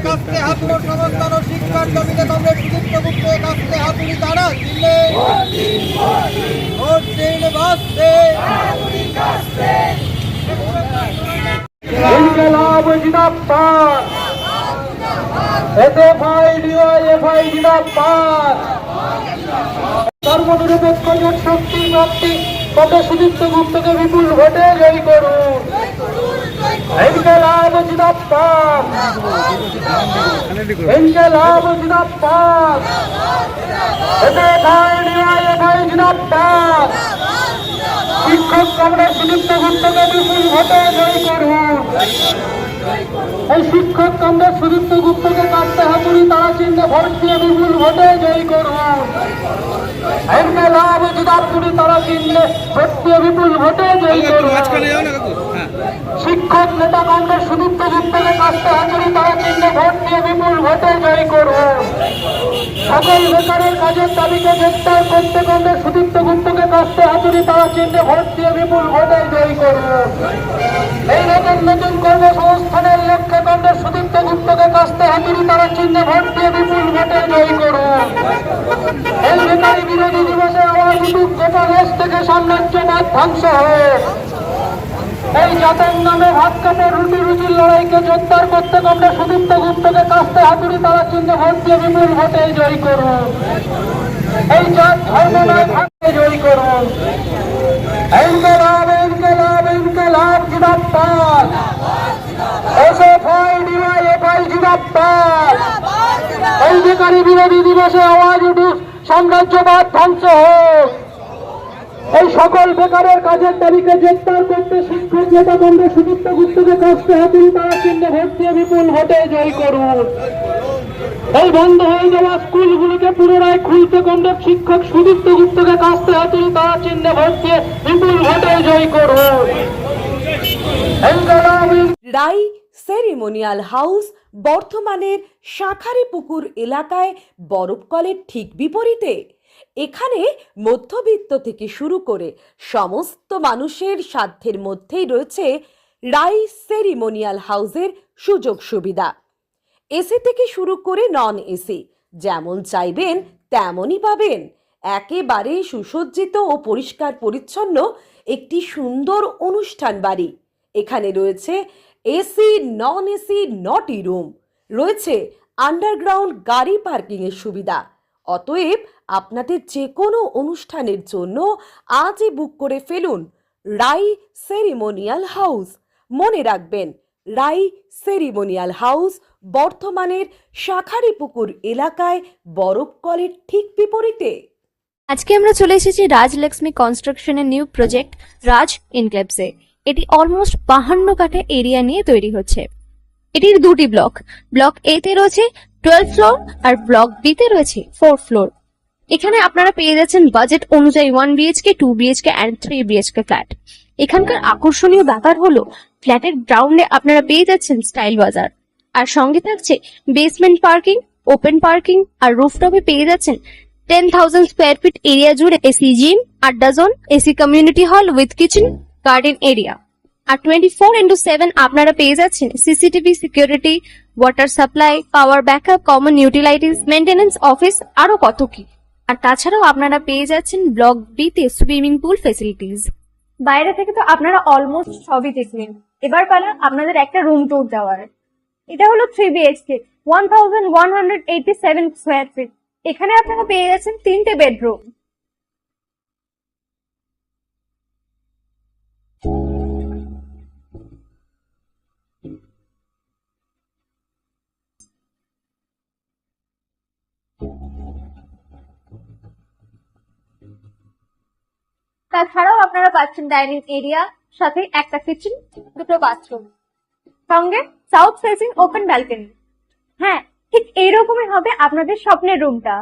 কাছে হাতুড়ি সমস্ত শিক্ষার জমিতে কমরেড সুদীপ্ত গুপ্তের কাছে হাতুড়ি তারা দিলে ভোট দিন বাঁচতে ইনকলাব জিন্দাবাদ এসএফআই ডিওয়াইএফআই জিন্দাবাদ সর্বনিরপেক্ষ শক্তি প্রার্থী কত সুদীপ্ত গুপ্তকে বিপুল ভোটে জয়ী করুন। ইনকলাব জিন্দাবাদ ইনকলাব জিন্দাবাদ এসএফআই ডিওয়াইএফআই জিন্দাবাদ শিক্ষক কমরেড সুদীপ্ত গুপ্তকে বিপুল ভোটে জয়ী করুন। এই শিক্ষক কমরেড সুদীপ্ত গুপ্তকে কাটতে হাতুড়ি তারা চিহ্নে ভোট দিয়ে বিপুল ভোটে জয়ী করুন। ইনকলাব জিন্দাবাদ তারা চিহ্নে ভোট দিয়ে বিপুল ভোটে জয়ী করুন। শিক্ষক নেতা কমরেড সুদীপ্ত গুপ্তকে কাটতে হাতুড়ি তারা চিহ্নে ভোট দিয়ে বিপুল ভোটে জয়ী করুন। সকল বেকারের কাজের দাবিকে গ্রেপ্তার করতে কমরেড সুদীপ্ত গুপ্তকে কাটতে হাতুড়ি তারা চিহ্নে ভোট দিয়ে বিপুল ভোটে জয়ী করুন। এই নতুন নতুন কর্মসংস্থানের লক্ষ্যে কমরেড সুদীপ্ত গুপ্তকে কাটতে হাতুড়ি তারা চিহ্নে ভোট দিয়ে বিপুল ভোটে জয়ী করুন। এই বেকারি বিরোধী দিবসে আওয়াজ উঠুক গোটা দেশ থেকে সাম্রাজ্যবাদ ধ্বংস হোক। এই জাতের নামে ভাত কাপড় রুটি রুজির লড়াইকে জোরদার করতে কমরেড সুদীপ্ত গুপ্তকে কাটতে হাতুড়ি তারা চিহ্নে ভোট দিয়ে বিপুল ভোটে জয়ী করুন। এই জাত ধর্ম নয় ভাগ্যে জয়ী করুন। ইনকলাব ইনকলাব ইনকলাব জিন্দাবাদ এসএফআই ডিওয়াইএফআই জিন্দাবাদ। এই বেকারি বিরোধী দিবসে আওয়াজ উঠুক সাম্রাজ্যবাদ ধ্বংস হোক। এই সকল বেকারের কাজের দাবিকে গ্রেপ্তার করতে শিক্ষক নেতা কমরেড সুদীপ্ত গুপ্তকে কাটতে হাতুড়ি তারা চিহ্নে ভোট দিয়ে বিপুল ভোটে জয়ী করুন। এই বন্ধ হয়ে যাওয়া স্কুলগুলিকে পুনরায় খুলতে কমরেড শিক্ষক সুদীপ্ত গুপ্তকে কাটতে হাতুড়ি তারা চিহ্নে ভোট দিয়ে বিপুল ভোটে জয়ী করুন। রাই সেরিমোনিয়াল হাউস বর্ধমানের শাঁখারীপুকুর এলাকায় বরফকলের ঠিক বিপরীতে। এখানে মধ্যবিত্ত থেকে শুরু করে সমস্ত মানুষের সাধ্যের মধ্যেই রয়েছে রাই সেরিমোনিয়াল হাউসের সুযোগ সুবিধা। এসি থেকে শুরু করে নন এসি যেমন চাইবেন তেমনই পাবেন। একেবারে সুসজ্জিত ও পরিষ্কার পরিচ্ছন্ন একটি সুন্দর অনুষ্ঠান বাড়ি। এখানে রয়েছে এসি নন এসি নটি রুম, রয়েছে আন্ডারগ্রাউন্ড গাড়ি পার্কিংয়ের সুবিধা। অতএব আপনাদের যে কোনো অনুষ্ঠানের জন্য আজই বুক করে ফেলুন রাই সেরিমোনিয়াল হাউস। মনে রাখবেন, রাই সেরিমোনিয়াল হাউস বর্ধমানের শাঁখারীপুকুর এলাকায় বরফকলের ঠিক বিপরীতে। আজকে আমরা চলে এসেছি রাজলক্ষ্মী কনস্ট্রাকশনের নিউ প্রজেক্ট রাজ ইনক্লেভসে। এটি অলমোস্ট 52 কাঠা এরিয়া নিয়ে তৈরি হচ্ছে। এটির দুটি ব্লক, ব্লক এ তে রয়েছে 12 ফ্লোর আর ব্লক বি তে রয়েছে 4 ফ্লোর। এখানে আপনারা পেয়ে যাচ্ছেন বাজেট অনুযায়ী 1 BHK 2 BHK and 3 BHK flat. এখানকার আকর্ষণীয় ব্যাপার হলো ফ্ল্যাটের গ্রাউন্ডে আপনারা পেয়ে যাচ্ছেন স্টাইল বাজার, আর সঙ্গে থাকছে বেসমেন্ট পার্কিং, ওপেন পার্কিং, আর রুফটপে পেয়ে যাচ্ছেন 10,000 স্কোয়ার ফিট এরিয়া জুড়ে এসি জিম, আড্ডা zone, AC community hall with kitchen, garden area. আর 24/7 আপনারা পেয়ে যাচ্ছেন CCTV security, water supply, power backup, common utilities, maintenance office, আরো কত কি। আর তাছাড়াও আপনারা পেয়ে যাচ্ছেন ব্লক বি তে সুইমিং পুল ফেসিলিটিস। বাইরে থেকে তো আপনারা অলমোস্ট সবই দেখলেন, এবার পালা আপনাদের একটা রুম ট্যুর দেওয়ার। এটা হলো 3 বিএইচকে 1187 স্কোয়ার ফিট। এখানে আপনারা পেয়ে যাচ্ছেন 3টে বেডরুম। তাছাড়াও আপনারা পাচ্ছেন ডাইনিং এরিয়া, সাথে একটা কিচেন, 2টো বাথরুম, সঙ্গে সাউথ ফেসিং ওপেন ব্যালকনি। হ্যাঁ, ঠিক এইরকমই হবে আপনাদের স্বপ্নের রুমটা।